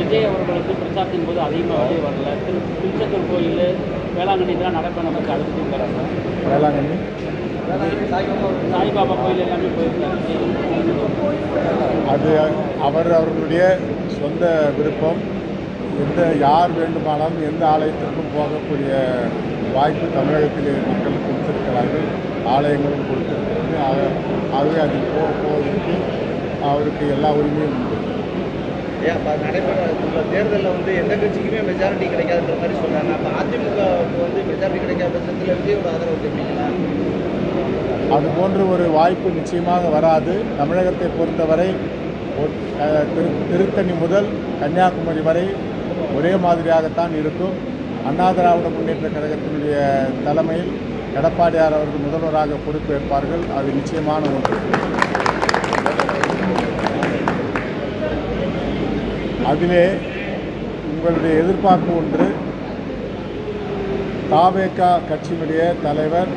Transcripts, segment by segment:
விஜய் அவர்கள் வந்து பிரச்சாரத்தின் போது அதிகமாக வெளியே வரல. திருச்செந்தூர் கோயில், வேளாங்கண்ணி இதெல்லாம் நடப்பேன் நமக்கு அழுதுட்டு இருக்கிறாங்க. வேளாங்கண்ணி சாய்பாபா கோயில் எல்லாமே போயிருக்காங்க. அது அவர்களுடைய சொந்த விருப்பம். யார் வேண்டுமானாலும் எந்த ஆலயத்திற்கும் போகக்கூடிய வாய்ப்பு தமிழகத்திலே மக்கள் கொடுத்திருக்கிறார்கள், ஆலயங்களும் கொடுத்திருக்கிறது. ஆகவே அது போவதற்கு அவருக்கு எல்லா உரிமையும் உண்டு. ஏன் இப்போ நடைபெற தேர்தலில் வந்து எந்த கட்சிக்குமே மெஜாரிட்டி கிடைக்காதுன்ற மாதிரி சொல்கிறாங்க. அப்போ அதிமுகவுக்கு வந்து மெஜாரிட்டி கிடைக்காத பட்சத்தில் விஜயோட ஆதரவு தெரிவிங்களா? அது போன்ற ஒரு வாய்ப்பு நிச்சயமாக வராது. தமிழகத்தை பொறுத்தவரை திருத்தணி முதல் கன்னியாகுமரி வரை ஒரே மாதிரியாகத்தான் இருக்கும். அண்ணா திராவிட முன்னேற்ற கழகத்தினுடைய தலைமையில் எடப்பாடியார் அவர்கள் முதல்வராக பொறுப்பேற்பார்கள். அது நிச்சயமான ஒன்று. அதிலே உங்களுடைய எதிர்பார்ப்பு ஒன்று, தாவேகா கட்சியினுடைய தலைவர்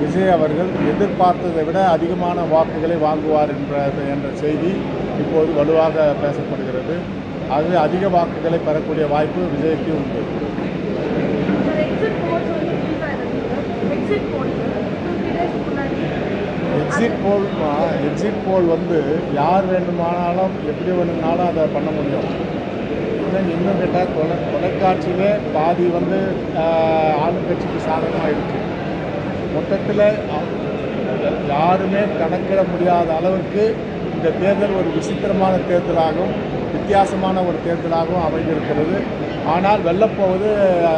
விஜய் அவர்கள் எதிர்பார்த்ததை விட அதிகமான வாக்குகளை வாங்குவார் என்ற செய்தி இப்போது வலுவாக பேசப்படுகிறது. ஆகவே அதிக வாக்குகளை பெறக்கூடிய வாய்ப்பு விஜய்க்கு உண்டு. எக்ஸிட் போல் வந்து யார் வேண்டுமானாலும் எப்படி வேணும்னாலும் அதை பண்ண முடியும். இன்னும் கேட்டால் தொலைக்காட்சியிலே பாதி வந்து ஆளுங்கட்சிக்கு சாதகமாக இருக்குது. மொத்தத்தில் யாருமே கணக்கிட முடியாத அளவுக்கு இந்த தேர்தல் ஒரு விசித்திரமான தேர்தலாகவும் வித்தியாசமான ஒரு தேர்தலாகவும் அமைந்திருக்கிறது. ஆனால் வெல்லப்போவது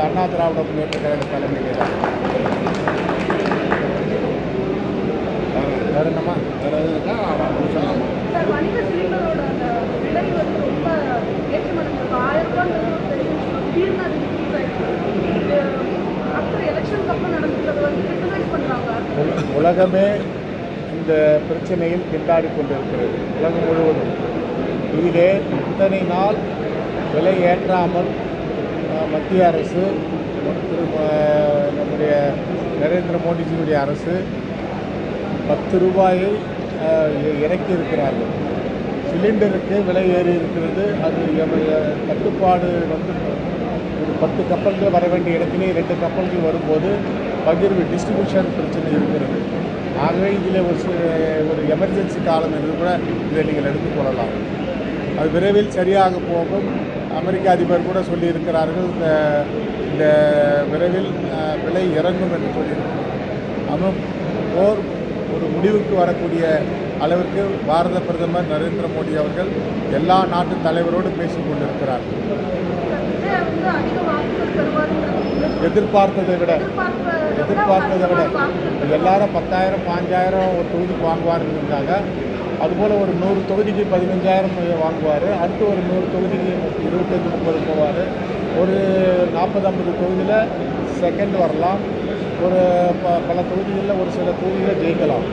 அண்ணா திராவிட முன்னேற்ற கழக தலைமையிலே தான். வேறு என்னம்மா வேறு எதுனா உலகமே இந்த பிரச்சனையில் திண்டாடி கொண்டிருக்கிறது. உலகம் முழுவதும் இதிலே இத்தனை நாள் விலை ஏற்றாமல் மத்திய அரசு, நம்முடைய நரேந்திர மோடிஜியுடைய அரசு 10 ரூபாயை இறக்கி இருக்கிறார்கள். சிலிண்டருக்கு விலை ஏறி இருக்கிறது. அது கட்டுப்பாடு வந்து ஒரு 10 கப்பல்கள் வர வேண்டிய இடத்திலே 2 கப்பல்கள் வரும்போது பகிர்வு டிஸ்ட்ரிபியூஷன் பிரச்சனை இருக்கிறது. ஆகவே இதில் ஒரு எமர்ஜென்சி காலம் என்று கூட இதை நீங்கள் எடுத்துக்கொள்ளலாம். அது விரைவில் சரியாக போகும். அமெரிக்க அதிபர் கூட சொல்லியிருக்கிறார்கள், இந்த விரைவில் விலை இறங்கும் என்று சொல்லியிருக்கிறார். அதுவும் போர் ஒரு முடிவுக்கு வரக்கூடிய அளவிற்கு பாரத பிரதமர் நரேந்திர மோடி அவர்கள் எல்லா நாட்டு தலைவரோடு பேசிக் கொண்டிருக்கிறார். எதிர்பார்த்ததை விட எல்லாரும் 10,000 5,000 ஒரு தொகுதிக்கு வாங்குவாருங்கிறாங்க. அதுபோல் ஒரு 100 தொகுதிக்கு 15,000 வாங்குவார். அடுத்து ஒரு 100 தொகுதிக்கு 25-30 போவார். ஒரு 40-50 தொகுதியில் செகண்ட் வரலாம். ஒரு பல தொகுதிகளில் ஒரு சில தொகுதிகளை ஜெயிக்கலாம்.